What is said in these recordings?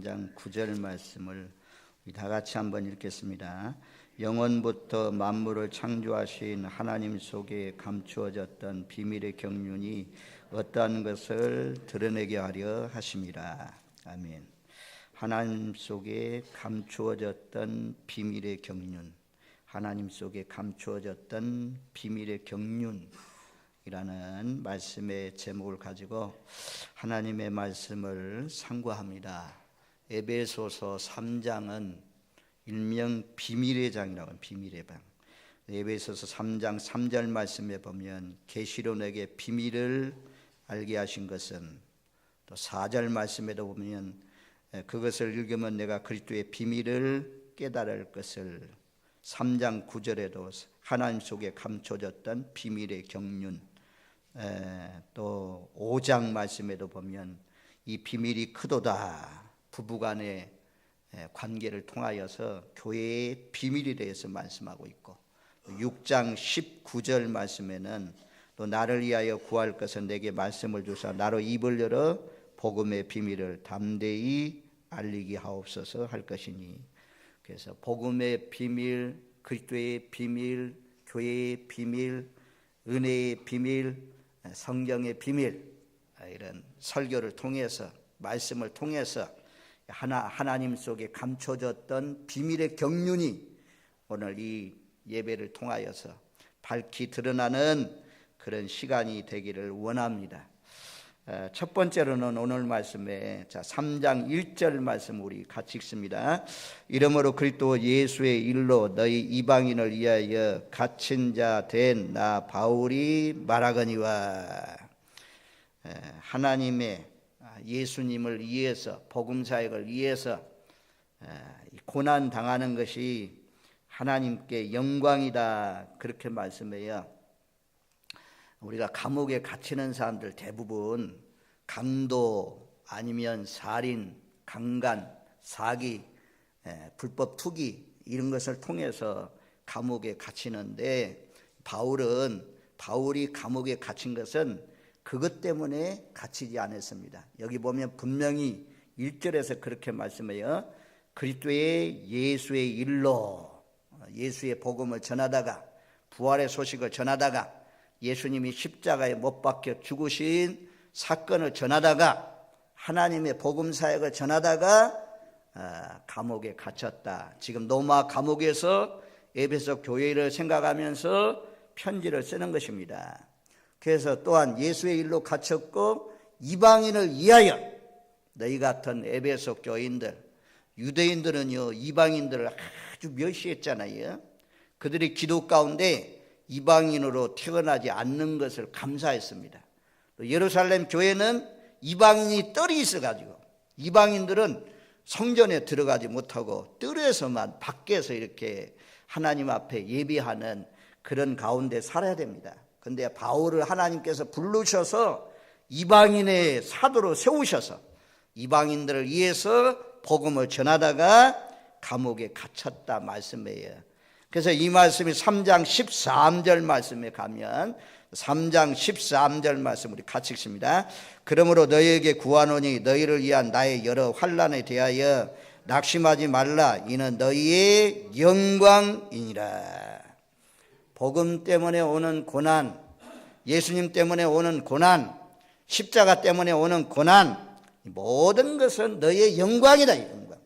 장 9절 말씀을 우리 다 같이 한번 읽겠습니다. 영원부터 만물을 창조하신 하나님 속에 감추어졌던 비밀의 경륜이 어떠한 것을 드러내게 하려 하심이라. 아멘. 하나님 속에 감추어졌던 비밀의 경륜, 하나님 속에 감추어졌던 비밀의 경륜 이라는 말씀의 제목을 가지고 하나님의 말씀을 상고합니다. 에베소서 3장은 일명 비밀의 장이라고 합니다. 비밀의 방. 에베소서 3장 3절 말씀에 보면 계시로 내게 비밀을 알게 하신 것은, 또 4절 말씀에도 보면 그것을 읽으면 내가 그리스도의 비밀을 깨달을 것을, 3장 9절에도 하나님 속에 감춰졌던 비밀의 경륜, 또 5장 말씀에도 보면 이 비밀이 크도다, 부부간의 관계를 통하여서 교회의 비밀에 대해서 말씀하고 있고, 6장 19절 말씀에는 또 나를 위하여 구할 것은 내게 말씀을 주사 나로 입을 열어 복음의 비밀을 담대히 알리게 하옵소서 할 것이니, 그래서 복음의 비밀, 그리스도의 비밀, 교회의 비밀, 은혜의 비밀, 성경의 비밀, 이런 설교를 통해서, 말씀을 통해서 하나님 속에 감춰졌던 비밀의 경륜이 오늘 이 예배를 통하여서 밝히 드러나는 그런 시간이 되기를 원합니다. 첫 번째로는 오늘 말씀에 3장 1절 말씀 우리 같이 읽습니다. 이러므로 그리스도 예수의 일로 너희 이방인을 위하여 갇힌 자 된 나 바울이 말하거니와. 하나님의 예수님을 위해서, 복음 사역을 위해서 고난 당하는 것이 하나님께 영광이다, 그렇게 말씀해요. 우리가 감옥에 갇히는 사람들 대부분 강도 아니면 살인, 강간, 사기, 불법 투기 이런 것을 통해서 감옥에 갇히는데, 바울이 감옥에 갇힌 것은 그것 때문에 갇히지 않았습니다. 여기 보면 분명히 1절에서 그렇게 말씀해요. 그리스도의 예수의 일로, 예수의 복음을 전하다가, 부활의 소식을 전하다가, 예수님이 십자가에 못 박혀 죽으신 사건을 전하다가, 하나님의 복음 사역을 전하다가 감옥에 갇혔다. 지금 로마 감옥에서 에베소 교회를 생각하면서 편지를 쓰는 것입니다. 그래서 또한 예수의 일로 갇혔고, 이방인을 위하여 너희 같은 에베소 교인들, 유대인들은요 이방인들을 아주 멸시했잖아요. 그들이 기도 가운데 이방인으로 태어나지 않는 것을 감사했습니다. 예루살렘 교회는 이방인이 뜰이 있어가지고, 이방인들은 성전에 들어가지 못하고 뜰에서만 밖에서 이렇게 하나님 앞에 예배하는 그런 가운데 살아야 됩니다. 근데 바울을 하나님께서 부르셔서 이방인의 사도로 세우셔서 이방인들을 위해서 복음을 전하다가 감옥에 갇혔다 말씀이에요. 그래서 이 말씀이 3장 13절 말씀에 가면, 3장 13절 말씀 우리 같이 읽습니다. 그러므로 너희에게 구하노니 너희를 위한 나의 여러 환난에 대하여 낙심하지 말라. 이는 너희의 영광이니라. 복음 때문에 오는 고난, 예수님 때문에 오는 고난, 십자가 때문에 오는 고난, 모든 것은 너희의 영광이다. 영광.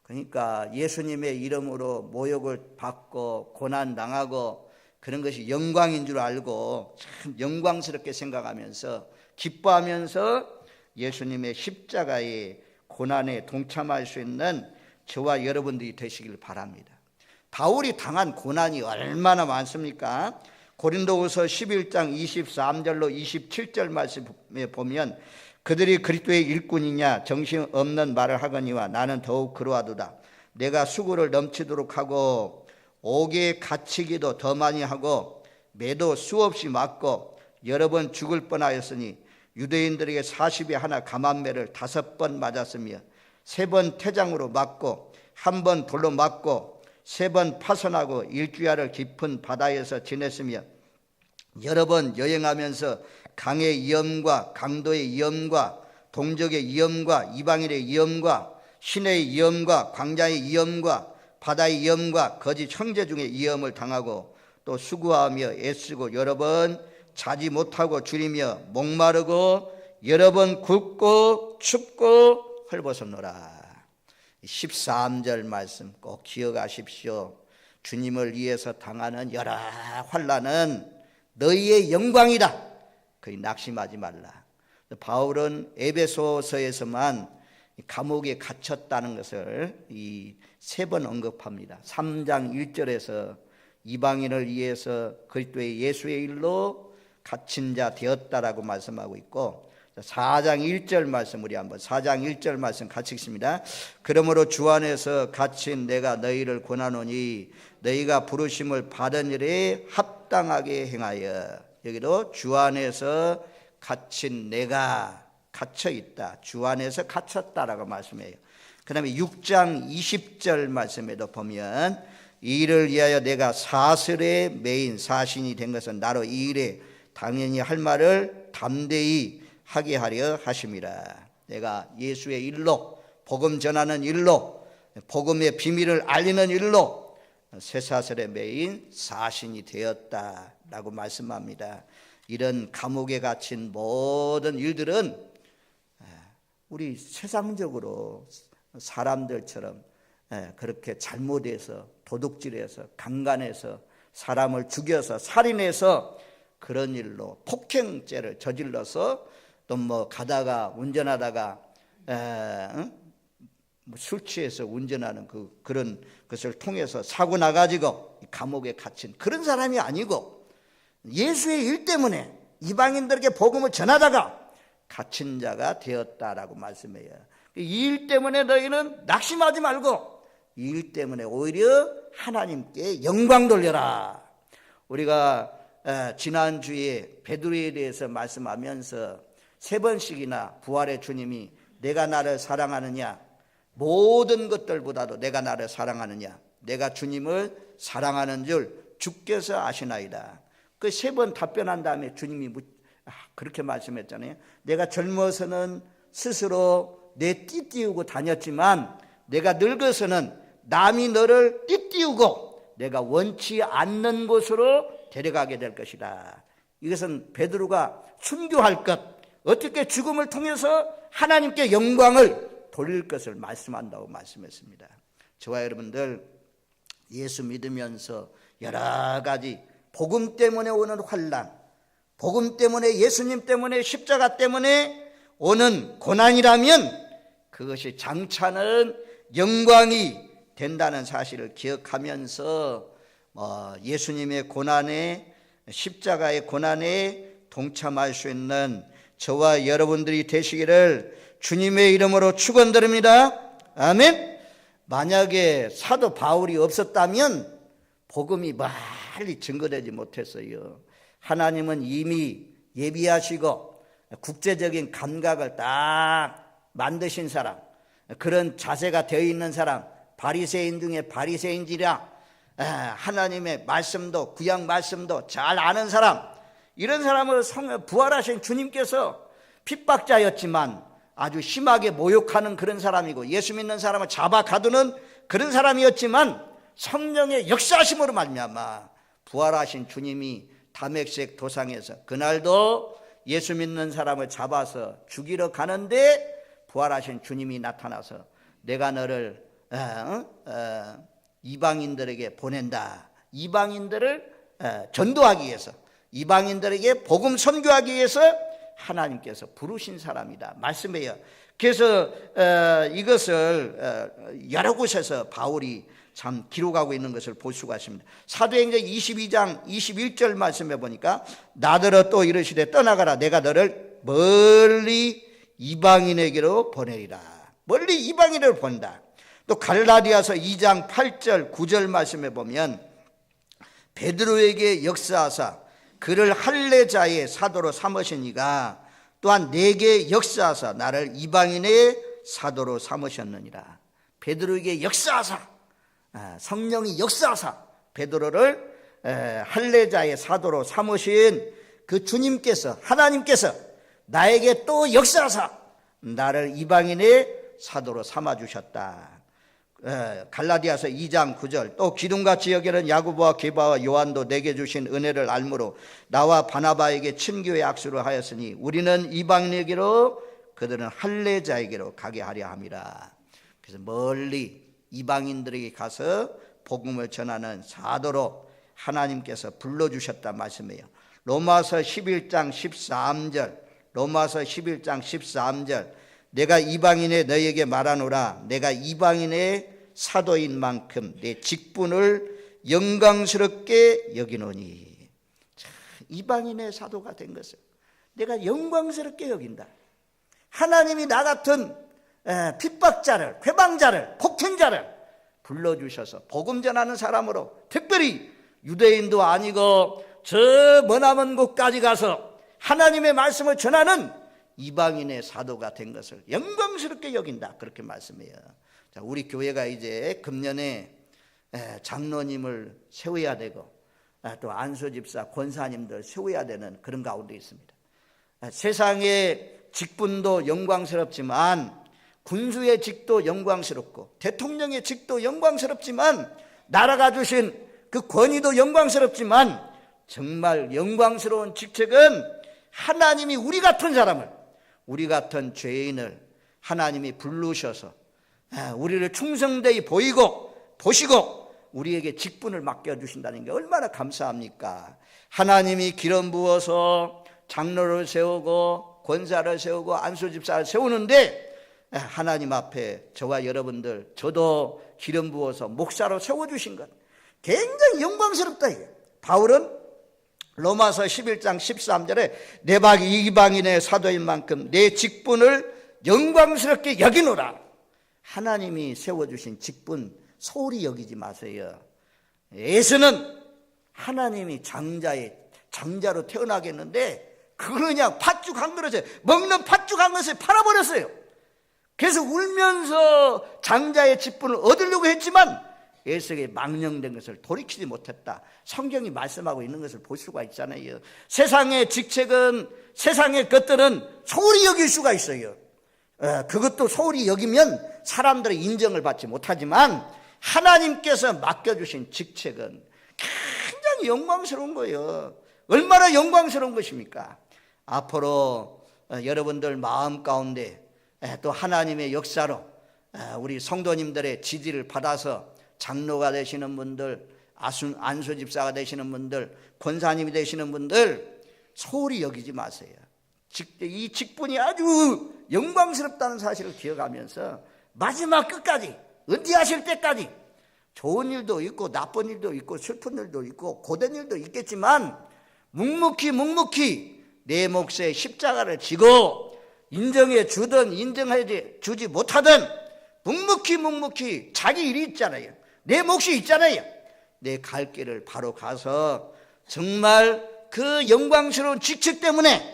그러니까 예수님의 이름으로 모욕을 받고 고난당하고 그런 것이 영광인 줄 알고 참 영광스럽게 생각하면서 기뻐하면서 예수님의 십자가의 고난에 동참할 수 있는 저와 여러분들이 되시길 바랍니다. 바울이 당한 고난이 얼마나 많습니까? 고린도후서 11장 23절로 27절 말씀에 보면 그들이 그리스도의 일꾼이냐 정신없는 말을 하거니와 나는 더욱 그러하도다. 내가 수고를 넘치도록 하고 옥에 갇히기도 더 많이 하고 매도 수없이 맞고 여러 번 죽을 뻔하였으니 유대인들에게 40에 하나 감한매를 5번 맞았으며 3번 태장으로 맞고 1번 돌로 맞고 3번 파선하고 일주야를 깊은 바다에서 지냈으며 여러 번 여행하면서 강의 위험과 강도의 위험과 동족의 위험과 이방인의 위험과 신의 위엄과 광야의 위엄과 바다의 위엄과 거짓 형제 중에 위엄을 당하고 또 수고하며 애쓰고 여러 번 자지 못하고 줄이며 목마르고 여러 번 굶고 춥고 헐벗었노라. 13절 말씀 꼭 기억하십시오. 주님을 위해서 당하는 여러 환난은 너희의 영광이다. 그리 낙심하지 말라. 바울은 에베소서에서만 감옥에 갇혔다는 것을 이 3번 언급합니다. 3장 1절에서 이방인을 위해서 그리스도의 예수의 일로 갇힌 자 되었다라고 말씀하고 있고, 4장 1절 말씀 우리 한번 4장 1절 말씀 같이 읽습니다. 그러므로 주 안에서 갇힌 내가 너희를 권하노니 너희가 부르심을 받은 일에 합당하게 행하여. 여기도 주 안에서 갇힌 내가 갇혀 있다. 주 안에서 갇혔다라고 말씀해요. 그 다음에 6장 20절 말씀에도 보면 이 일을 위하여 내가 사슬에 매인 사신이 된 것은 나로 이 일에 당연히 할 말을 담대히 하게 하려 하심이라. 내가 예수의 일로, 복음 전하는 일로, 복음의 비밀을 알리는 일로 쇠사슬에 매인 사신이 되었다라고 말씀합니다. 이런 감옥에 갇힌 모든 일들은 우리 세상적으로 사람들처럼 그렇게 잘못해서 도둑질해서 강간해서 사람을 죽여서 살인해서 그런 일로 폭행죄를 저질러서 또 뭐 가다가 운전하다가 술 취해서 운전하는 그런 것을 통해서 사고 나가지고 감옥에 갇힌 그런 사람이 아니고 예수의 일 때문에 이방인들에게 복음을 전하다가 갇힌 자가 되었다라고 말씀해요. 이 일 때문에 너희는 낙심하지 말고 이 일 때문에 오히려 하나님께 영광 돌려라. 우리가 지난주에 베드로에 대해서 말씀하면서 3번씩이나 부활의 주님이 내가 나를 사랑하느냐, 모든 것들보다도 내가 나를 사랑하느냐, 내가 주님을 사랑하는 줄 주께서 아시나이다. 그 3번 답변한 다음에 주님이 그렇게 말씀했잖아요. 내가 젊어서는 스스로 내 띠띠우고 다녔지만 내가 늙어서는 남이 너를 띠띠우고 내가 원치 않는 곳으로 데려가게 될 것이다. 이것은 베드로가 순교할 것, 어떻게 죽음을 통해서 하나님께 영광을 돌릴 것을 말씀한다고 말씀했습니다. 저와 여러분들 예수 믿으면서 여러 가지 복음 때문에 오는 환난, 복음 때문에 예수님 때문에 십자가 때문에 오는 고난이라면 그것이 장차는 영광이 된다는 사실을 기억하면서 예수님의 고난에, 십자가의 고난에 동참할 수 있는 저와 여러분들이 되시기를 주님의 이름으로 축원드립니다. 아멘. 만약에 사도 바울이 없었다면 복음이 빨리 증거되지 못했어요. 하나님은 이미 예비하시고 국제적인 감각을 딱 만드신 사람, 그런 자세가 되어 있는 사람, 바리새인 중에 바리새인지라 하나님의 말씀도 구약 말씀도 잘 아는 사람, 이런 사람을 부활하신 주님께서 핍박자였지만 아주 심하게 모욕하는 그런 사람이고 예수 믿는 사람을 잡아 가두는 그런 사람이었지만 성령의 역사하심으로 말미암아 부활하신 주님이 다메섹 도상에서 그날도 예수 믿는 사람을 잡아서 죽이러 가는데 부활하신 주님이 나타나서 내가 너를 이방인들에게 보낸다. 이방인들을 전도하기 위해서, 이방인들에게 복음 선교하기 위해서 하나님께서 부르신 사람이다 말씀해요. 그래서 이것을 여러 곳에서 바울이 참 기록하고 있는 것을 볼 수가 있습니다. 사도행전 22장 21절 말씀해 보니까 나더러 또 이르시되 떠나가라 내가 너를 멀리 이방인에게로 보내리라. 멀리 이방인을 본다. 또 갈라디아서 2장 8절 9절 말씀해 보면 베드로에게 역사하사 그를 할례자의 사도로 삼으시니가 또한 내게 역사하사 나를 이방인의 사도로 삼으셨느니라. 베드로에게 역사하사, 성령이 역사하사 베드로를 할례자의 사도로 삼으신 그 주님께서, 하나님께서 나에게 또 역사하사 나를 이방인의 사도로 삼아주셨다. 갈라디아서 2장 9절 또 기둥같이 여기는 야고보와 게바와 요한도 내게 주신 은혜를 알므로 나와 바나바에게 친교의 악수를 하였으니 우리는 이방인에게로 그들은 할례자에게로 가게 하려 함이라. 그래서 멀리 이방인들에게 가서 복음을 전하는 사도로 하나님께서 불러주셨단 말씀이에요. 로마서 11장 13절 로마서 11장 13절 내가 이방인에 너희에게 말하노라 내가 이방인의 사도인 만큼 내 직분을 영광스럽게 여기노니. 이방인의 사도가 된 것을 내가 영광스럽게 여긴다. 하나님이 나 같은 핍박자를, 회방자를, 폭행자를 불러주셔서 복음 전하는 사람으로, 특별히 유대인도 아니고 저 머나먼 곳까지 가서 하나님의 말씀을 전하는 이방인의 사도가 된 것을 영광스럽게 여긴다. 그렇게 말씀해요. 자, 우리 교회가 이제 금년에 장로님을 세워야 되고 또 안수집사, 권사님들 세워야 되는 그런 가운데 있습니다. 세상의 직분도 영광스럽지만 군수의 직도 영광스럽고 대통령의 직도 영광스럽지만 나라가 주신 그 권위도 영광스럽지만 정말 영광스러운 직책은 하나님이 우리 같은 사람을, 우리 같은 죄인을 하나님이 부르셔서 우리를 충성되이 보시고 우리에게 직분을 맡겨주신다는 게 얼마나 감사합니까? 하나님이 기름 부어서 장로를 세우고 권사를 세우고 안수집사를 세우는데 하나님 앞에 저와 여러분들, 저도 기름 부어서 목사로 세워주신 것 굉장히 영광스럽다. 바울은 로마서 11장 13절에 내가 이방인의 사도인 만큼 내 직분을 영광스럽게 여기노라. 하나님이 세워주신 직분 소홀히 여기지 마세요. 에서는 하나님이 장자로 태어나게 했는데 그걸 그냥 팥죽 한 그릇에, 먹는 팥죽 한 그릇에 팔아버렸어요. 그래서 울면서 장자의 직분을 얻으려고 했지만 에서에게 망령된 것을 돌이키지 못했다. 성경이 말씀하고 있는 것을 볼 수가 있잖아요. 세상의 직책은, 세상의 것들은 소홀히 여길 수가 있어요. 그것도 소홀히 여기면 사람들의 인정을 받지 못하지만 하나님께서 맡겨주신 직책은 굉장히 영광스러운 거예요. 얼마나 영광스러운 것입니까? 앞으로 여러분들 마음 가운데 또 하나님의 역사로 우리 성도님들의 지지를 받아서 장로가 되시는 분들, 안수집사가 되시는 분들, 권사님이 되시는 분들 소홀히 여기지 마세요. 이 직분이 아주 영광스럽다는 사실을 기억하면서 마지막 끝까지, 은퇴하실 때까지 좋은 일도 있고 나쁜 일도 있고 슬픈 일도 있고 고된 일도 있겠지만 묵묵히 내 몫에 십자가를 지고 인정해 주든 인정해 주지 못하든 묵묵히 자기 일이 있잖아요. 내 몫이 있잖아요. 내 갈 길을 바로 가서 정말 그 영광스러운 직책 때문에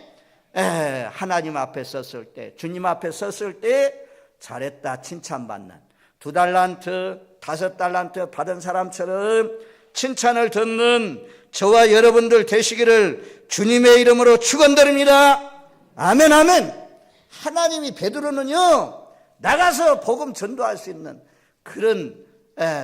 하나님 앞에 섰을 때, 주님 앞에 섰을 때 잘했다 칭찬받는 2달란트, 5달란트 받은 사람처럼 칭찬을 듣는 저와 여러분들 되시기를 주님의 이름으로 축원드립니다. 아멘 아멘. 하나님이 베드로는요 나가서 복음 전도할 수 있는 그런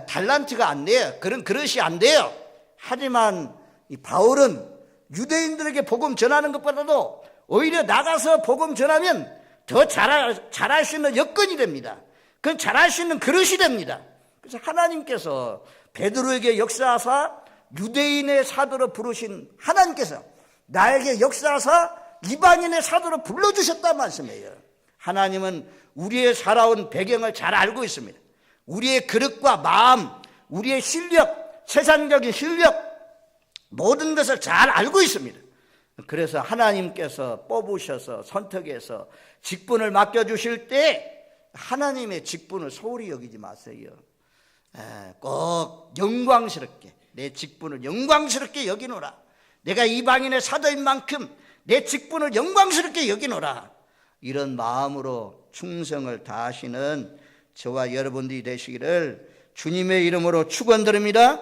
달란트가 안 돼요. 그런 그릇이 안 돼요. 하지만 이 바울은 유대인들에게 복음 전하는 것보다도 오히려 나가서 복음 전하면 더 잘할 수 있는 여건이 됩니다. 그건 잘할 수 있는 그릇이 됩니다. 그래서 하나님께서 베드로에게 역사하사 유대인의 사도로 부르신 하나님께서 나에게 역사하사 이방인의 사도로 불러주셨단 말씀이에요. 하나님은 우리의 살아온 배경을 잘 알고 있습니다. 우리의 그릇과 마음, 우리의 실력, 세상적인 실력 모든 것을 잘 알고 있습니다. 그래서 하나님께서 뽑으셔서 선택해서 직분을 맡겨주실 때 하나님의 직분을 소홀히 여기지 마세요. 꼭 영광스럽게 내 직분을 영광스럽게 여기노라. 내가 이방인의 사도인 만큼 내 직분을 영광스럽게 여기노라. 이런 마음으로 충성을 다하시는 저와 여러분들이 되시기를 주님의 이름으로 축원드립니다.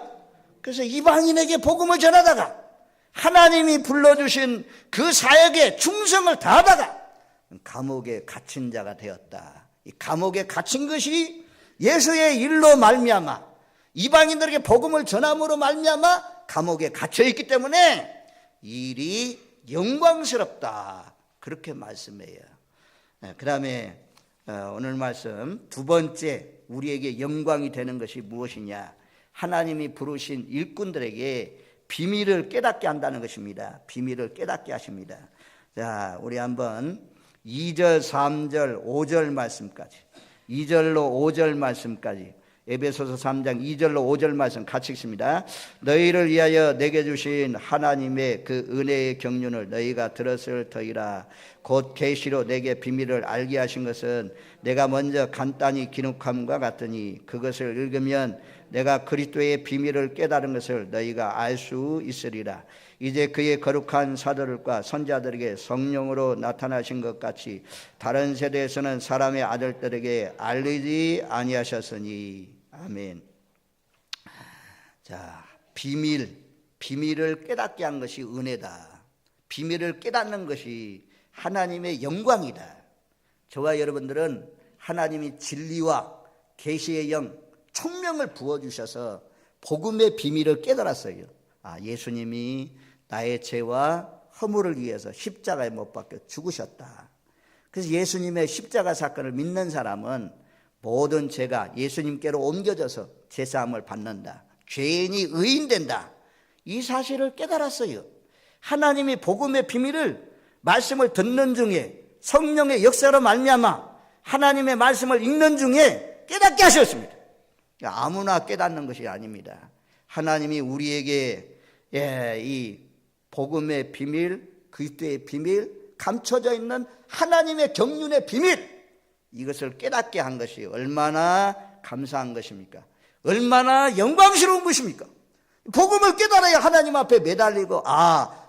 그래서 이방인에게 복음을 전하다가 하나님이 불러주신 그 사역에 충성을 다하다가 감옥에 갇힌 자가 되었다. 이 감옥에 갇힌 것이 예수의 일로 말미암아 이방인들에게 복음을 전함으로 말미암아 감옥에 갇혀 있기 때문에 이 일이 영광스럽다, 그렇게 말씀해요. 그 다음에 오늘 말씀 두 번째, 우리에게 영광이 되는 것이 무엇이냐? 하나님이 부르신 일꾼들에게 비밀을 깨닫게 한다는 것입니다. 비밀을 깨닫게 하십니다. 자, 우리 한번 2절, 3절, 5절 말씀까지, 2절로 5절 말씀까지, 에베소서 3장 2절로 5절 말씀 같이 읽습니다. 너희를 위하여 내게 주신 하나님의 그 은혜의 경륜을 너희가 들었을 터이라. 곧 계시로 내게 비밀을 알게 하신 것은 내가 먼저 간단히 기록함과 같으니 그것을 읽으면 내가 그리스도의 비밀을 깨달은 것을 너희가 알 수 있으리라. 이제 그의 거룩한 사도들과 선자들에게 성령으로 나타나신 것 같이 다른 세대에서는 사람의 아들들에게 알리지 아니하셨으니. 아멘. 자, 비밀을 깨닫게 한 것이 은혜다. 비밀을 깨닫는 것이 하나님의 영광이다. 저와 여러분들은 하나님이 진리와 계시의 영, 총명을 부어주셔서 복음의 비밀을 깨달았어요. 예수님이 나의 죄와 허물을 위해서 십자가에 못 박혀 죽으셨다. 그래서 예수님의 십자가 사건을 믿는 사람은 모든 죄가 예수님께로 옮겨져서 제사함을 받는다. 죄인이 의인된다. 이 사실을 깨달았어요. 하나님이 복음의 비밀을 말씀을 듣는 중에 성령의 역사로 말미암아 하나님의 말씀을 읽는 중에 깨닫게 하셨습니다. 아무나 깨닫는 것이 아닙니다. 하나님이 우리에게 이 복음의 비밀, 그리스도의 비밀, 감춰져 있는 하나님의 경륜의 비밀, 이것을 깨닫게 한 것이 얼마나 감사한 것입니까? 얼마나 영광스러운 것입니까? 복음을 깨달아야 하나님 앞에 매달리고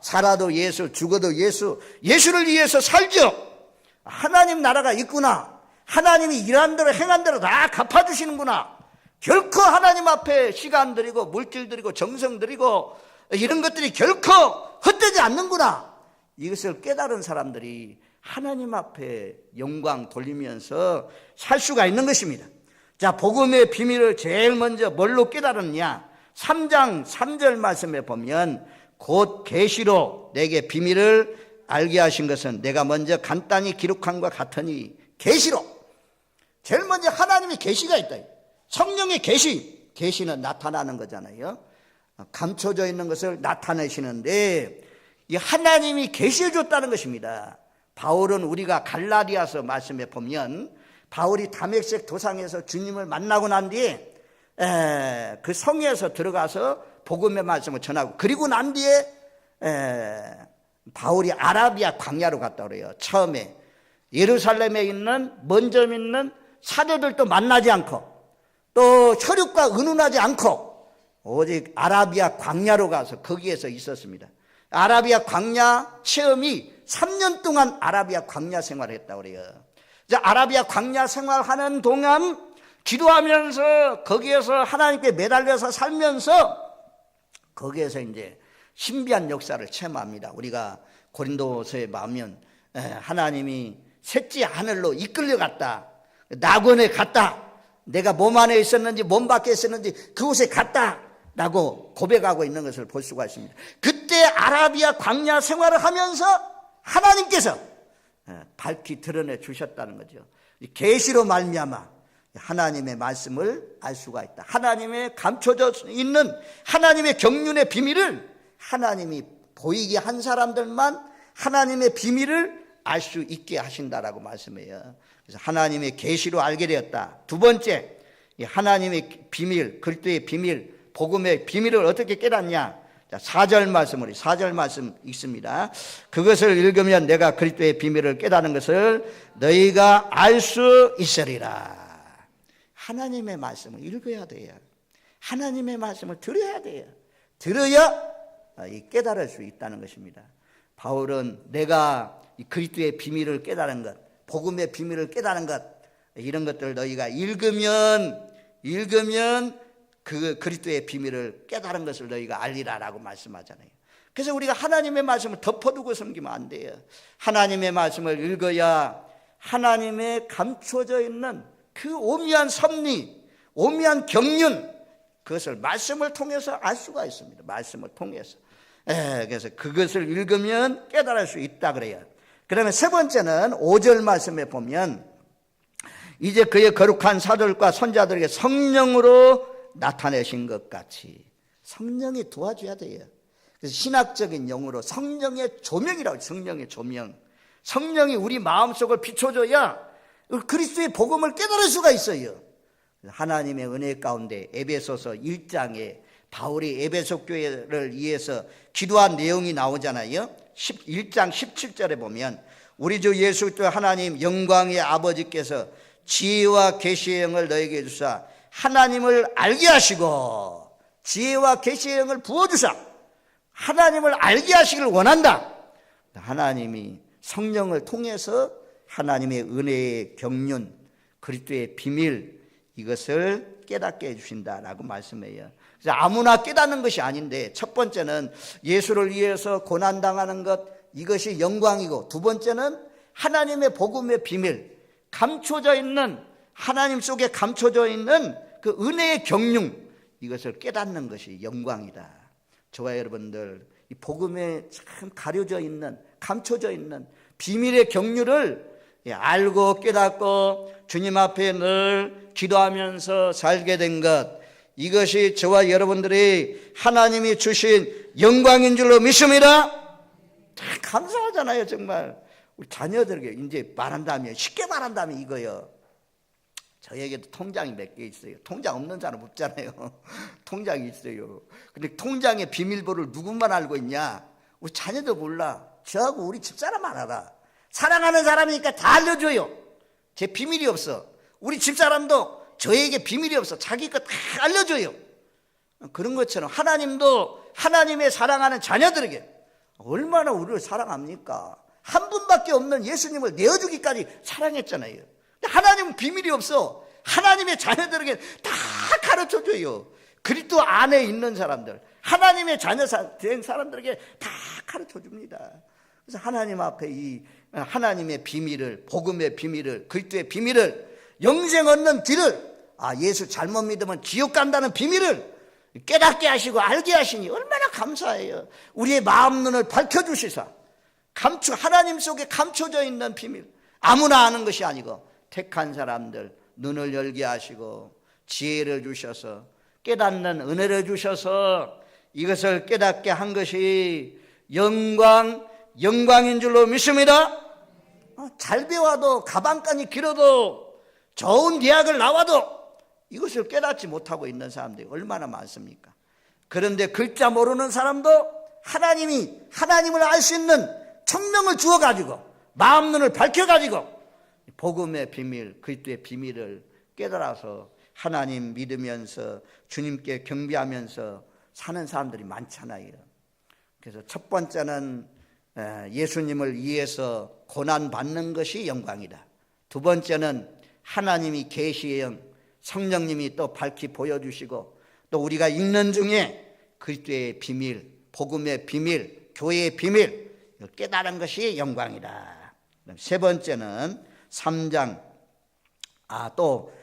살아도 예수, 죽어도 예수, 예수를 위해서 살죠. 하나님 나라가 있구나. 하나님이 일한 대로 행한 대로 다 갚아주시는구나. 결코 하나님 앞에 시간 들이고 물질 들이고 정성 들이고 이런 것들이 결코 헛되지 않는구나. 이것을 깨달은 사람들이 하나님 앞에 영광 돌리면서 살 수가 있는 것입니다. 자, 복음의 비밀을 제일 먼저 뭘로 깨달았냐? 3장 3절 말씀에 보면 곧 계시로 내게 비밀을 알게 하신 것은 내가 먼저 간단히 기록한 것 같으니. 계시로, 제일 먼저 하나님의 계시가 있다. 성령의 계시는 나타나는 거잖아요. 감춰져 있는 것을 나타내시는데 이 하나님이 계시해 줬다는 것입니다. 바울은 우리가 갈라디아서 말씀에 보면 바울이 다메섹 도상에서 주님을 만나고 난 뒤에 그 성에서 들어가서 복음의 말씀을 전하고, 그리고 난 뒤에 바울이 아라비아 광야로 갔다 그래요. 처음에 예루살렘에 있는 먼저 있는 사도들도 만나지 않고 또 혈육과 의논하지 않고 오직 아라비아 광야로 가서 거기에서 있었습니다. 아라비아 광야 체험이 3년 동안 아라비아 광야 생활을 했다고 그래요. 아라비아 광야 생활하는 동안 기도하면서 거기에서 하나님께 매달려서 살면서 거기에서 이제 신비한 역사를 체험합니다. 우리가 고린도서에 보면 하나님이 셋째 하늘로 이끌려갔다, 낙원에 갔다, 내가 몸 안에 있었는지 몸 밖에 있었는지 그곳에 갔다 라고 고백하고 있는 것을 볼 수가 있습니다. 그때 아라비아 광야 생활을 하면서 하나님께서 밝히 드러내 주셨다는 거죠. 계시로 말미암아 하나님의 말씀을 알 수가 있다. 하나님의 감춰져 있는 하나님의 경륜의 비밀을 하나님이 보이게 한 사람들만 하나님의 비밀을 알 수 있게 하신다라고 말씀해요. 그래서 하나님의 계시로 알게 되었다. 두 번째, 하나님의 비밀, 그리스도의 비밀, 복음의 비밀을 어떻게 깨닫냐? 자, 4절 말씀 읽습니다. 그것을 읽으면 내가 그리스도의 비밀을 깨닫는 것을 너희가 알 수 있으리라. 하나님의 말씀을 읽어야 돼요. 하나님의 말씀을 들어야 돼요. 들어야 깨달을 수 있다는 것입니다. 바울은 내가 그리스도의 비밀을 깨달은 것, 복음의 비밀을 깨달은 것, 이런 것들을 너희가 읽으면 그 그리스도의 비밀을 깨달은 것을 너희가 알리라라고 말씀하잖아요. 그래서 우리가 하나님의 말씀을 덮어두고 섬기면 안 돼요. 하나님의 말씀을 읽어야 하나님의 감춰져 있는 그 오묘한 섭리, 오묘한 경륜, 그것을 말씀을 통해서 알 수가 있습니다. 말씀을 통해서. 그래서 그것을 읽으면 깨달을 수 있다 그래요. 그러면 세 번째는 5절 말씀에 보면 이제 그의 거룩한 사도들과 선자들에게 성령으로 나타내신 것 같이 성령이 도와줘야 돼요. 그래서 신학적인 용어로 성령의 조명이라고, 성령의 조명. 성령이 우리 마음속을 비춰줘야 그리스도의 복음을 깨달을 수가 있어요. 하나님의 은혜 가운데 에베소서 1장에 바울이 에베소 교회를 위해서 기도한 내용이 나오잖아요. 1장 17절에 보면 우리 주 예수 그리스도 하나님 영광의 아버지께서 지혜와 계시의 영을 너에게 주사 하나님을 알게 하시고, 지혜와 계시의 영을 부어주사 하나님을 알게 하시기를 원한다. 하나님이 성령을 통해서 하나님의 은혜의 경륜, 그리스도의 비밀, 이것을 깨닫게 해주신다라고 말씀해요. 그래서 아무나 깨닫는 것이 아닌데, 첫 번째는 예수를 위해서 고난당하는 것, 이것이 영광이고, 두 번째는 하나님의 복음의 비밀, 감춰져 있는, 하나님 속에 감춰져 있는 그 은혜의 경륜, 이것을 깨닫는 것이 영광이다. 저와 여러분들 이 복음에 참 가려져 있는, 감춰져 있는 비밀의 경륜을 알고 깨닫고 주님 앞에 늘 기도하면서 살게 된 것, 이것이 저와 여러분들이 하나님이 주신 영광인 줄로 믿습니다. 참 감사하잖아요. 정말 우리 자녀들에게 이제 말한다면, 쉽게 말한다면 이거요. 저에게도 통장이 몇 개 있어요. 통장 없는 사람 없잖아요. 통장이 있어요. 근데 통장의 비밀번호를 누구만 알고 있냐? 우리 자녀도 몰라. 저하고 우리 집사람만 알아. 사랑하는 사람이니까 다 알려줘요. 제 비밀이 없어. 우리 집사람도 저에게 비밀이 없어. 자기 거 다 알려줘요. 그런 것처럼 하나님도 하나님의 사랑하는 자녀들에게 얼마나 우리를 사랑합니까? 한 분밖에 없는 예수님을 내어주기까지 사랑했잖아요. 하나님은 비밀이 없어. 하나님의 자녀들에게 다 가르쳐줘요. 그리스도 안에 있는 사람들, 하나님의 자녀 된 사람들에게 다 가르쳐줍니다. 그래서 하나님 앞에 이 하나님의 비밀을, 복음의 비밀을, 그리스도의 비밀을, 영생 얻는 길을, 예수 잘못 믿으면 지옥 간다는 비밀을 깨닫게 하시고 알게 하시니 얼마나 감사해요. 우리의 마음 눈을 밝혀주시사 하나님 속에 감춰져 있는 비밀, 아무나 아는 것이 아니고 택한 사람들 눈을 열게 하시고 지혜를 주셔서 깨닫는 은혜를 주셔서 이것을 깨닫게 한 것이 영광인 줄로 믿습니다. 잘 배워도, 가방끈이 길어도, 좋은 대학을 나와도 이것을 깨닫지 못하고 있는 사람들이 얼마나 많습니까? 그런데 글자 모르는 사람도 하나님을 알 수 있는 청명을 주어가지고 마음 눈을 밝혀가지고 복음의 비밀, 그리스도의 비밀을 깨달아서 하나님 믿으면서 주님께 경배하면서 사는 사람들이 많잖아요. 그래서 첫 번째는 예수님을 위해서 고난받는 것이 영광이다. 두 번째는 하나님이 계시의 영, 성령님이 또 밝히 보여주시고 또 우리가 읽는 중에 그리스도의 비밀, 복음의 비밀, 교회의 비밀, 깨달은 것이 영광이다. 세 번째는 3장, 또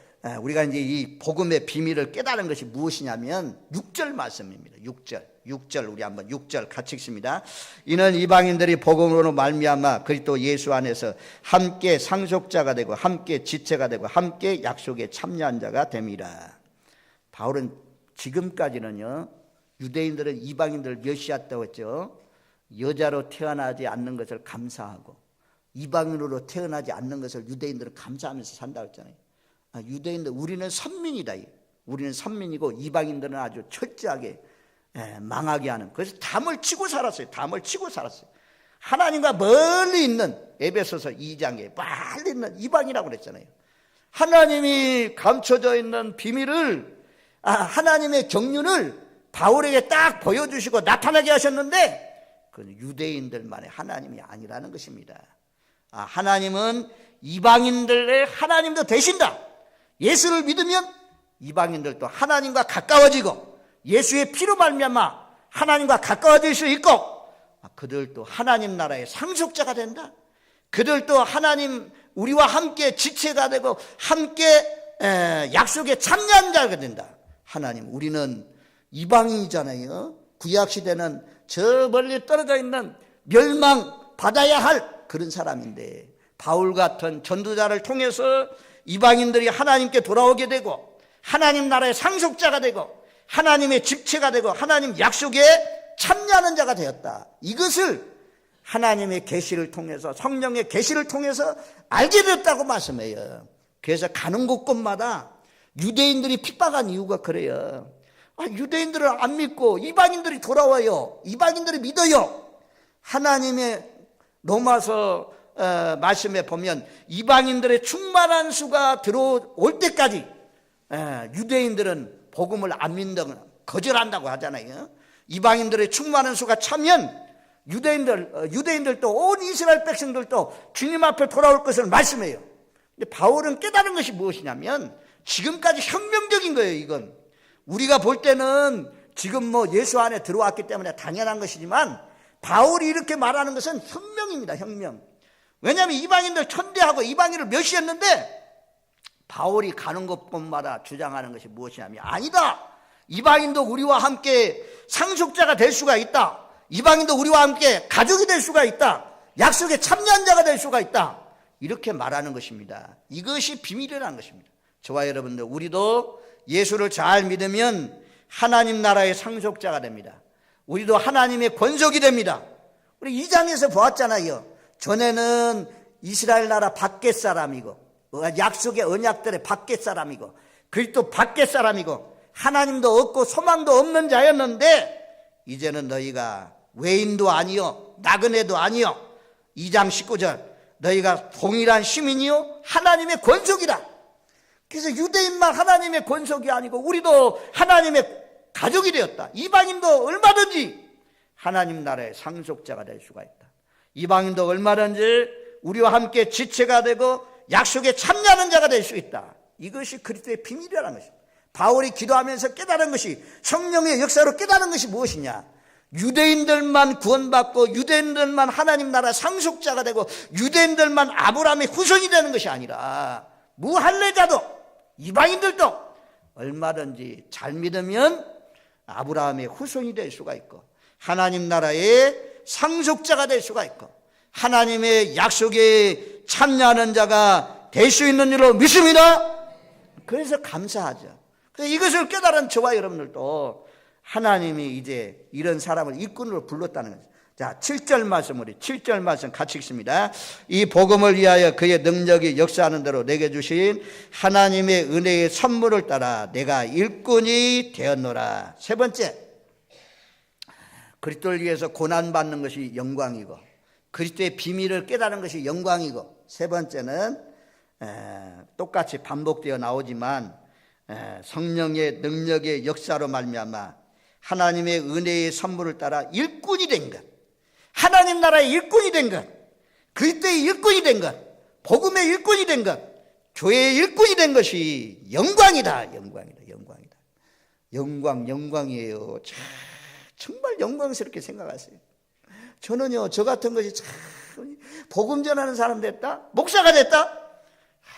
우리가 이제 이 복음의 비밀을 깨달은 것이 무엇이냐면 6절 말씀입니다. 6절 우리 한번 6절 같이 읽습니다. 이는 이방인들이 복음으로 말미암아 그리스도 예수 안에서 함께 상속자가 되고 함께 지체가 되고 함께 약속에 참여한 자가 됨이라. 바울은 지금까지는요, 유대인들은 이방인들을 멸시했다고 했죠. 여자로 태어나지 않는 것을 감사하고 이방인으로 태어나지 않는 것을 유대인들은 감사하면서 산다고 했잖아요. 유대인들, 우리는 선민이다. 우리는 선민이고 이방인들은 아주 철저하게 망하게 하는, 그래서 담을 치고 살았어요. 담을 치고 살았어요. 하나님과 멀리 있는, 에베소서 2장에 멀리 있는 이방이라고 그랬잖아요. 하나님이 감춰져 있는 비밀을, 하나님의 경륜을 바울에게 딱 보여주시고 나타나게 하셨는데 그건 유대인들만의 하나님이 아니라는 것입니다. 하나님은 이방인들의 하나님도 되신다. 예수를 믿으면 이방인들도 하나님과 가까워지고 예수의 피로 말미암아 하나님과 가까워질 수 있고 그들도 하나님 나라의 상속자가 된다. 그들도 하나님 우리와 함께 지체가 되고 함께 약속에 참여한 자가 된다. 하나님, 우리는 이방인이잖아요. 구약시대는 저 멀리 떨어져 있는 멸망받아야 할 그런 사람인데, 바울 같은 전도자를 통해서 이방인들이 하나님께 돌아오게 되고 하나님 나라의 상속자가 되고 하나님의 집체가 되고 하나님 약속에 참여하는 자가 되었다. 이것을 하나님의 계시를 통해서, 성령의 계시를 통해서 알게 되었다고 말씀해요. 그래서 가는 곳곳마다 유대인들이 핍박한 이유가 그래요. 유대인들을 안 믿고 이방인들이 돌아와요. 이방인들이 믿어요. 하나님의 로마서 말씀에 보면 이방인들의 충만한 수가 들어올 때까지 유대인들은 복음을 안 믿는, 거절한다고 하잖아요. 이방인들의 충만한 수가 차면 유대인들도 온 이스라엘 백성들도 주님 앞에 돌아올 것을 말씀해요. 근데 바울은 깨달은 것이 무엇이냐면, 지금까지 혁명적인 거예요. 이건 우리가 볼 때는 지금 예수 안에 들어왔기 때문에 당연한 것이지만, 바울이 이렇게 말하는 것은 혁명입니다. 혁명. 왜냐하면 이방인들 천대하고 이방인을 멸시했는데, 바울이 가는 곳곳마다 주장하는 것이 무엇이냐면, 아니다, 이방인도 우리와 함께 상속자가 될 수가 있다. 이방인도 우리와 함께 가족이 될 수가 있다. 약속에 참여한 자가 될 수가 있다. 이렇게 말하는 것입니다. 이것이 비밀이라는 것입니다. 저와 여러분들, 우리도 예수를 잘 믿으면 하나님 나라의 상속자가 됩니다. 우리도 하나님의 권속이 됩니다. 우리 2장에서 보았잖아요. 전에는 이스라엘 나라 밖의 사람이고, 약속의 언약들의 밖의 사람이고, 그리스도 밖의 사람이고, 하나님도 없고 소망도 없는 자였는데, 이제는 너희가 외인도 아니요 나그네도 아니요, 2장 19절, 너희가 동일한 시민이요 하나님의 권속이다. 그래서 유대인만 하나님의 권속이 아니고 우리도 하나님의 가족이 되었다. 이방인도 얼마든지 하나님 나라의 상속자가 될 수가 있다. 이방인도 얼마든지 우리와 함께 지체가 되고 약속에 참여하는 자가 될 수 있다. 이것이 그리스도의 비밀이라는 것입니다. 바울이 기도하면서 깨달은 것이, 성령의 역사로 깨달은 것이 무엇이냐? 유대인들만 구원받고 유대인들만 하나님 나라 상속자가 되고 유대인들만 아브라함의 후손이 되는 것이 아니라, 무할례자도 이방인들도 얼마든지 잘 믿으면 아브라함의 후손이 될 수가 있고 하나님 나라의 상속자가 될 수가 있고 하나님의 약속에 참여하는 자가 될 수 있는 줄로 믿습니다. 그래서 감사하죠. 그래서 이것을 깨달은 저와 여러분들도 하나님이 이제 이런 사람을 일꾼으로 불렀다는 거죠. 자, 7절 말씀, 우리 7절 말씀 같이 읽습니다. 이 복음을 위하여 그의 능력이 역사하는 대로 내게 주신 하나님의 은혜의 선물을 따라 내가 일꾼이 되었노라. 세 번째, 그리스도를 위해서 고난받는 것이 영광이고 그리스도의 비밀을 깨달은 것이 영광이고, 세 번째는 똑같이 반복되어 나오지만 성령의 능력의 역사로 말미암아 하나님의 은혜의 선물을 따라 일꾼이 된 것, 하나님 나라의 일꾼이 된 것, 그리스도의 일꾼이 된 것, 복음의 일꾼이 된 것, 교회의 일꾼이 된 것이 영광이다. 영광이다. 영광이다. 영광이에요. 정말 영광스럽게 생각하세요. 저는요, 저 같은 것이 참 복음 전하는 사람 됐다, 목사가 됐다,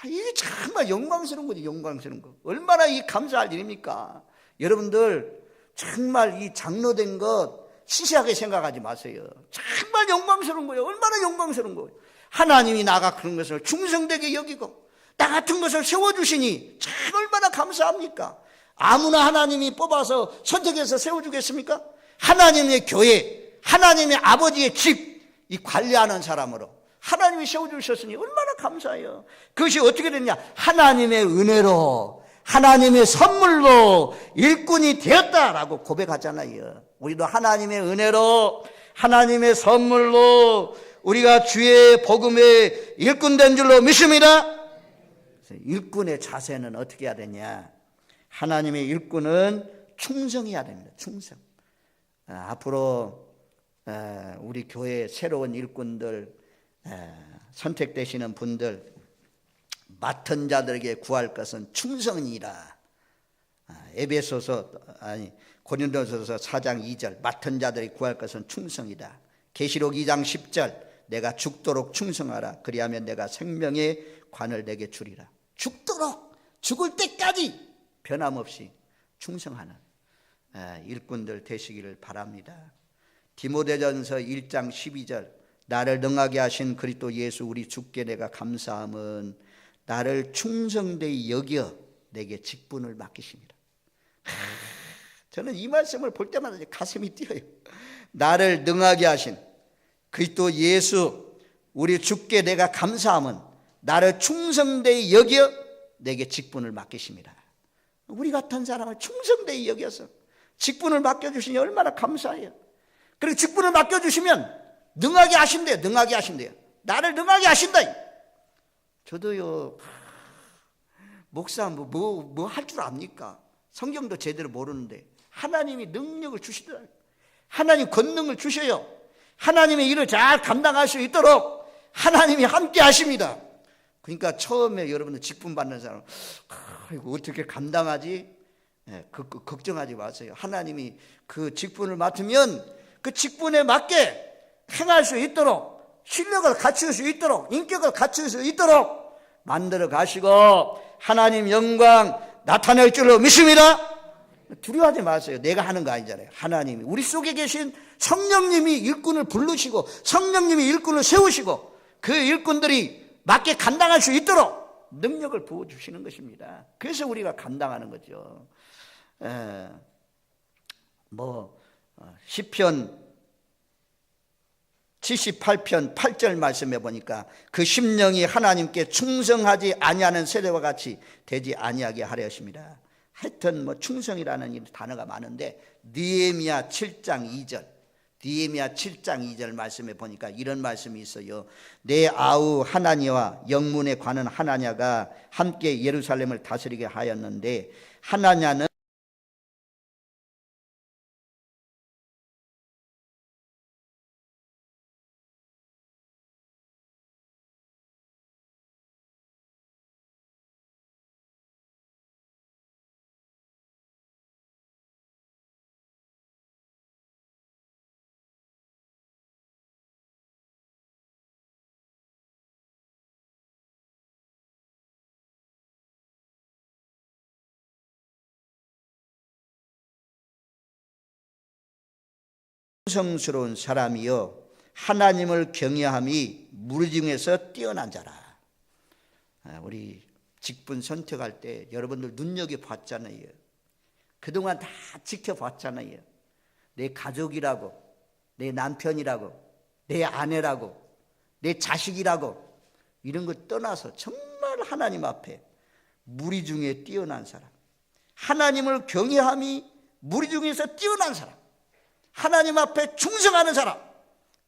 이게 정말 영광스러운 거지. 영광스러운 거. 얼마나 이 감사할 일입니까? 여러분들 정말 이 장로된 것 시시하게 생각하지 마세요. 정말 영광스러운 거예요. 얼마나 영광스러운 거예요. 하나님이 나가 그런 것을 충성되게 여기고 나 같은 것을 세워주시니 참 얼마나 감사합니까? 아무나 하나님이 뽑아서 선택해서 세워주겠습니까? 하나님의 교회, 하나님의 아버지의 집, 이 관리하는 사람으로 하나님이 세워주셨으니 얼마나 감사해요. 그것이 어떻게 됐냐? 하나님의 은혜로, 하나님의 선물로 일꾼이 되었다라고 고백하잖아요. 우리도 하나님의 은혜로, 하나님의 선물로 우리가 주의 복음의 일꾼 된 줄로 믿습니다. 일꾼의 자세는 어떻게 해야 되냐? 하나님의 일꾼은 충성해야 됩니다. 충성. 앞으로 우리 교회 새로운 일꾼들 선택되시는 분들, 맡은 자들에게 구할 것은 충성이라. 고린도전서 4장 2절, 맡은 자들에게 구할 것은 충성이다. 계시록 2장 10절, 내가 죽도록 충성하라. 그리하면 내가 생명의 관을 내게 주리라. 죽도록, 죽을 때까지 변함없이 충성하는 일꾼들 되시기를 바랍니다. 디모데전서 1장 12절, 나를 능하게 하신 그리스도 예수 우리 주께 내가 감사함은 나를 충성되이 여겨 내게 직분을 맡기십니다. 저는 이 말씀을 볼 때마다 가슴이 뛰어요. 나를 능하게 하신 그리스도 예수 우리 주께 내가 감사함은 나를 충성되이 여겨 내게 직분을 맡기십니다. 우리 같은 사람을 충성되이 여겨서 직분을 맡겨주시니 얼마나 감사해요. 그리고 직분을 맡겨주시면 능하게 하신대요. 능하게 하신대요. 나를 능하게 하신다. 저도요, 목사 뭐 할 줄 압니까? 성경도 제대로 모르는데 하나님이 능력을 주시더라고요. 하나님 권능을 주셔요. 하나님의 일을 잘 감당할 수 있도록 하나님이 함께 하십니다. 그러니까 처음에 여러분들 직분 받는 사람, 이거 어떻게 감당하지? 걱정하지 마세요. 하나님이 그 직분을 맡으면 그 직분에 맞게 행할 수 있도록, 실력을 갖출 수 있도록, 인격을 갖출 수 있도록 만들어 가시고 하나님 영광 나타낼 줄로 믿습니다. 두려워하지 마세요. 내가 하는 거 아니잖아요. 하나님이, 우리 속에 계신 성령님이 일꾼을 부르시고 성령님이 일꾼을 세우시고 그 일꾼들이 맞게 감당할 수 있도록 능력을 부어주시는 것입니다. 그래서 우리가 감당하는 거죠. 시편 78편 8절 말씀해 보니까 그 심령이 하나님께 충성하지 아니하는 세대와 같이 되지 아니하게 하려 하십니다. 하여튼 충성이라는 단어가 많은데 느헤미야 7장 2절, 느헤미야 7장 2절 말씀해 보니까 이런 말씀이 있어요. 내 아우 하나냐와 영문에 관한 하나냐가 함께 예루살렘을 다스리게 하였는데 하나냐는 충성스러운 사람이요 하나님을 경외함이 무리 중에서 뛰어난 자라. 우리 직분 선택할 때 여러분들 눈여겨봤잖아요. 그동안 다 지켜봤잖아요. 내 가족이라고, 내 남편이라고, 내 아내라고, 내 자식이라고 이런 거 떠나서 정말 하나님 앞에 무리 중에 뛰어난 사람, 하나님을 경외함이 무리 중에서 뛰어난 사람, 하나님 앞에 충성하는 사람,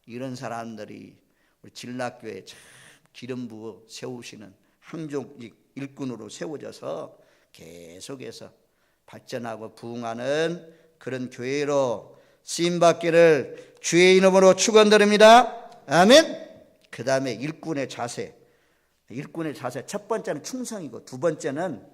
이런 사람들이 우리 진락교회에 참 기름 부어 세우시는 항종직 일꾼으로 세워져서 계속해서 발전하고 부흥하는 그런 교회로 쓰임받기를 주의 이름으로 축원드립니다. 아멘. 그 다음에 일꾼의 자세. 일꾼의 자세 첫 번째는 충성이고 두 번째는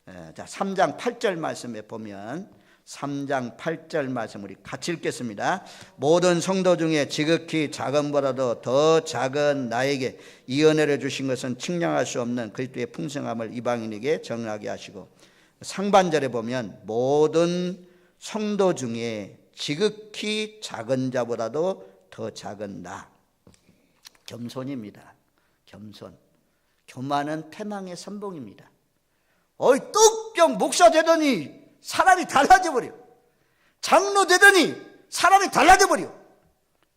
3장 8절 말씀에 보면 3장 8절 말씀 우리 같이 읽겠습니다. 모든 성도 중에 지극히 작은보다도 더 작은 나에게 이 은혜를 주신 것은 측량할 수 없는 그리스도의 풍성함을 이방인에게 전하게 하시고, 상반절에 보면 모든 성도 중에 지극히 작은 자보다도 더 작은 나. 겸손입니다. 겸손. 교만은 패망의 선봉입니다. 뚝병 목사 되더니 사람이 달라져 버려. 장로 되더니 사람이 달라져 버려.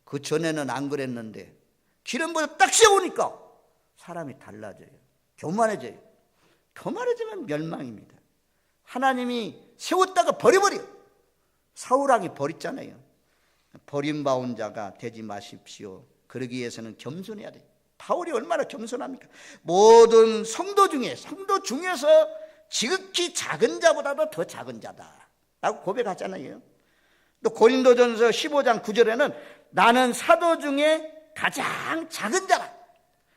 그 전에는 안 그랬는데 기름부터 딱 세우니까 사람이 달라져요. 교만해져요. 교만해지면 멸망입니다. 하나님이 세웠다가 버려버려. 사울왕이 버렸잖아요. 버림받은 자가 되지 마십시오. 그러기 위해서는 겸손해야 돼요. 바울이 얼마나 겸손합니까? 모든 성도 중에서 지극히 작은 자보다도 더 작은 자다라고 고백하잖아요. 또 고린도전서 15장 9절에는 나는 사도 중에 가장 작은 자라.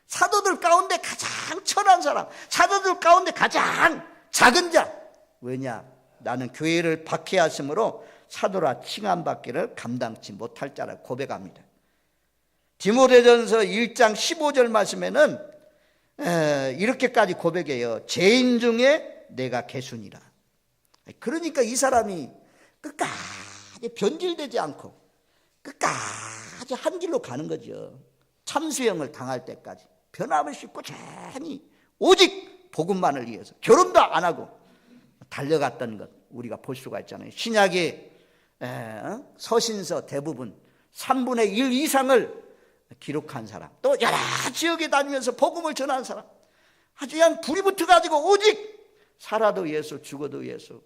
사도들 가운데 가장 천한 사람, 사도들 가운데 가장 작은 자. 왜냐? 나는 교회를 박해하심으로 사도라 칭함받기를 감당치 못할 자라고 고백합니다. 디모데전서 1장 15절 말씀에는 이렇게까지 고백해요. 죄인 중에 내가 개순이라. 그러니까 이 사람이 끝까지 변질되지 않고 끝까지 한 길로 가는 거죠. 참수형을 당할 때까지 변함없이 꾸준히 오직 복음만을 위해서 결혼도 안 하고 달려갔던 것 우리가 볼 수가 있잖아요. 신약의 서신서 대부분 3분의 1 이상을 기록한 사람, 또 여러 지역에 다니면서 복음을 전하는 사람, 아주 그냥 불이 붙어가지고 오직 살아도 예수 죽어도 예수,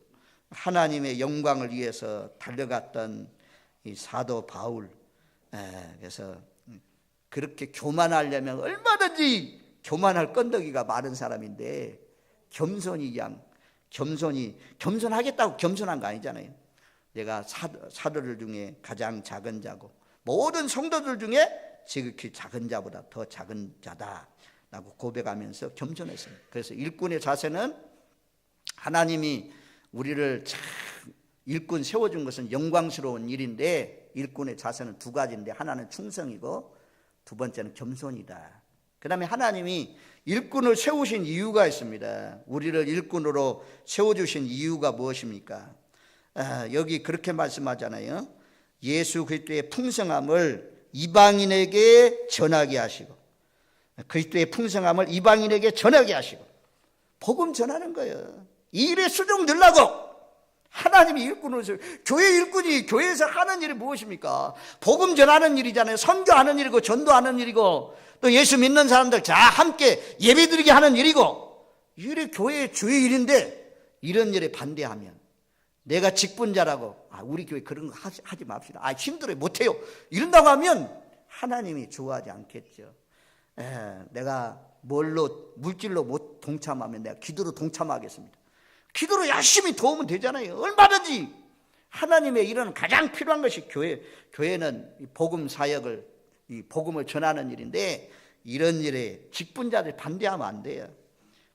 하나님의 영광을 위해서 달려갔던 이 사도 바울. 그래서 그렇게 교만하려면 얼마든지 교만할 건더기가 많은 사람인데 겸손하겠다고 겸손한 거 아니잖아요. 내가 사도들 중에 가장 작은 자고 모든 성도들 중에 지극히 작은 자보다 더 작은 자다라고 고백하면서 겸손했습니다. 그래서 일꾼의 자세는 하나님이 우리를 참 일꾼 세워준 것은 영광스러운 일인데, 일꾼의 자세는 두 가지인데 하나는 충성이고 두 번째는 겸손이다. 그 다음에 하나님이 일꾼을 세우신 이유가 있습니다. 우리를 일꾼으로 세워주신 이유가 무엇입니까? 여기 그렇게 말씀하잖아요. 예수 그리스도의 풍성함을 이방인에게 전하게 하시고, 그리스도의 풍성함을 이방인에게 전하게 하시고, 복음 전하는 거예요. 이 일에 수종 늘라고 하나님이 일꾼으로 세워. 교회 일꾼이 교회에서 하는 일이 무엇입니까? 복음 전하는 일이잖아요. 선교하는 일이고 전도하는 일이고 또 예수 믿는 사람들 자 함께 예배드리게 하는 일이고, 이 일이 교회의 주의 일인데 이런 일에 반대하면 내가 직분자라고 우리 교회 그런 거 하지 맙시다. 힘들어요. 못해요. 이런다고 하면 하나님이 좋아하지 않겠죠. 내가 물질로 못 동참하면 내가 기도로 동참하겠습니다. 기도로 열심히 도우면 되잖아요. 얼마든지. 하나님의 일은 가장 필요한 것이 교회는 복음 사역을, 이 복음을 전하는 일인데 이런 일에 직분자들 반대하면 안 돼요.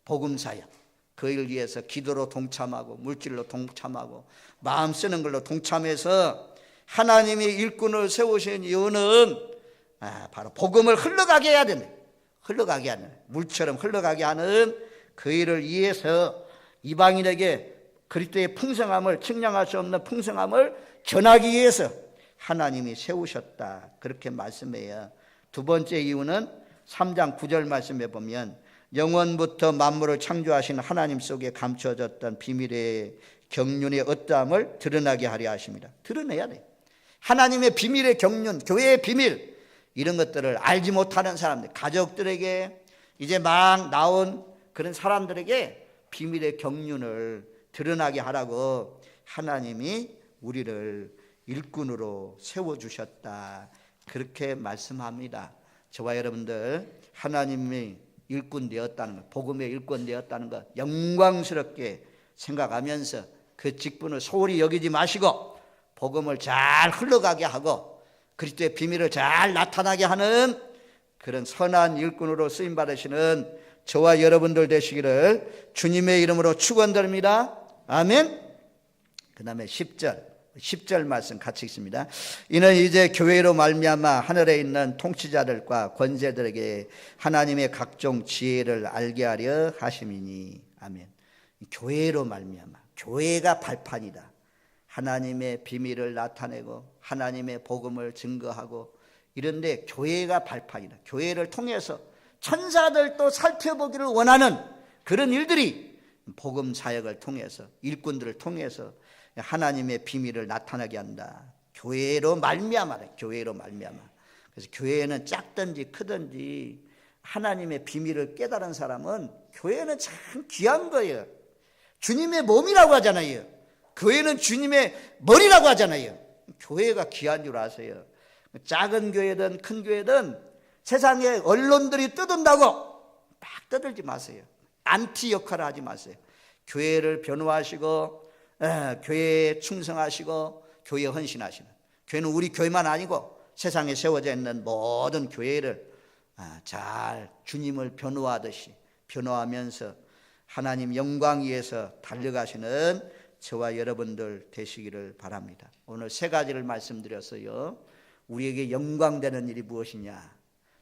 복음 사역, 그 일 위해서 기도로 동참하고 물질로 동참하고 마음 쓰는 걸로 동참해서 하나님이 일꾼을 세우신 이유는 바로 복음을 흘러가게 해야 되는, 흘러가게 하는, 물처럼 흘러가게 하는 그 일을 위해서 이방인에게 그리스도의 풍성함을, 측량할 수 없는 풍성함을 전하기 위해서 하나님이 세우셨다, 그렇게 말씀해요. 두 번째 이유는 3장 9절 말씀에 보면 영원부터 만물을 창조하신 하나님 속에 감춰졌던 비밀의 경륜의 어떠함을 드러나게 하려 하십니다. 드러내야 돼요. 하나님의 비밀의 경륜, 교회의 비밀, 이런 것들을 알지 못하는 사람들, 가족들에게, 이제 막 나온 그런 사람들에게 비밀의 경륜을 드러나게 하라고 하나님이 우리를 일꾼으로 세워주셨다, 그렇게 말씀합니다. 저와 여러분들 하나님이 일꾼 되었다는 것, 복음의 일꾼 되었다는 것 영광스럽게 생각하면서 그 직분을 소홀히 여기지 마시고 복음을 잘 흘러가게 하고 그리스도의 비밀을 잘 나타나게 하는 그런 선한 일꾼으로 쓰임받으시는 저와 여러분들 되시기를 주님의 이름으로 축원드립니다. 아멘. 그 다음에 10절 말씀 같이 읽습니다. 이는 이제 교회로 말미암아 하늘에 있는 통치자들과 권세들에게 하나님의 각종 지혜를 알게 하려 하심이니. 아멘. 교회로 말미암아, 교회가 발판이다. 하나님의 비밀을 나타내고 하나님의 복음을 증거하고 이런데 교회가 발판이다. 교회를 통해서 천사들도 살펴보기를 원하는 그런 일들이 복음 사역을 통해서, 일꾼들을 통해서 하나님의 비밀을 나타나게 한다. 교회로 말미암아라. 교회로 말미암아. 그래서 교회는 작든지 크든지 하나님의 비밀을 깨달은 사람은, 교회는 참 귀한 거예요. 주님의 몸이라고 하잖아요. 교회는 주님의 머리라고 하잖아요. 교회가 귀한 줄 아세요. 작은 교회든 큰 교회든 세상에 언론들이 떠든다고 막 떠들지 마세요. 안티 역할을 하지 마세요. 교회를 변호하시고 교회에 충성하시고 교회에 헌신하시는, 교회는 우리 교회만 아니고 세상에 세워져 있는 모든 교회를 잘 주님을 변호하듯이 변호하면서 하나님 영광 위해서 달려가시는 저와 여러분들 되시기를 바랍니다. 오늘 세 가지를 말씀드렸어요. 우리에게 영광되는 일이 무엇이냐?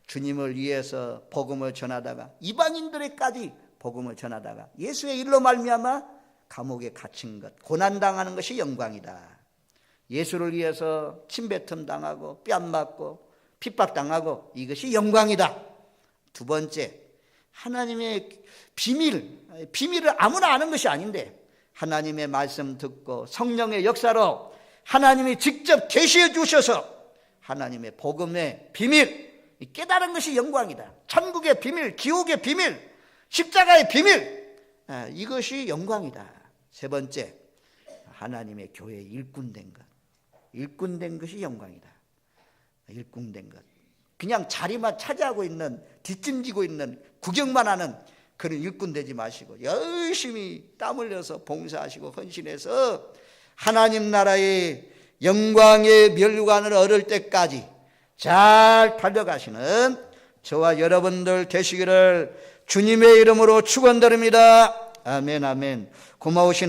주님을 위해서 복음을 전하다가 이방인들에까지 복음을 전하다가 예수의 일로 말미암아 감옥에 갇힌 것, 고난당하는 것이 영광이다. 예수를 위해서 침뱉음 당하고 뺨 맞고 핍박당하고 이것이 영광이다. 두 번째, 하나님의 비밀을 아무나 아는 것이 아닌데 하나님의 말씀 듣고 성령의 역사로 하나님이 직접 계시해 주셔서 하나님의 복음의 비밀 깨달은 것이 영광이다. 천국의 비밀, 지옥의 비밀, 십자가의 비밀, 이것이 영광이다. 세 번째, 하나님의 교회의 일꾼된 것, 일꾼된 것이 영광이다. 일꾼된 것, 그냥 자리만 차지하고 있는, 뒷짐지고 있는, 구경만 하는 그런 일꾼 되지 마시고 열심히 땀 흘려서 봉사하시고 헌신해서 하나님 나라의 영광의 면류관을 얻을 때까지 잘 달려가시는 저와 여러분들 되시기를 주님의 이름으로 축원드립니다. 아멘, 아멘. 고마우신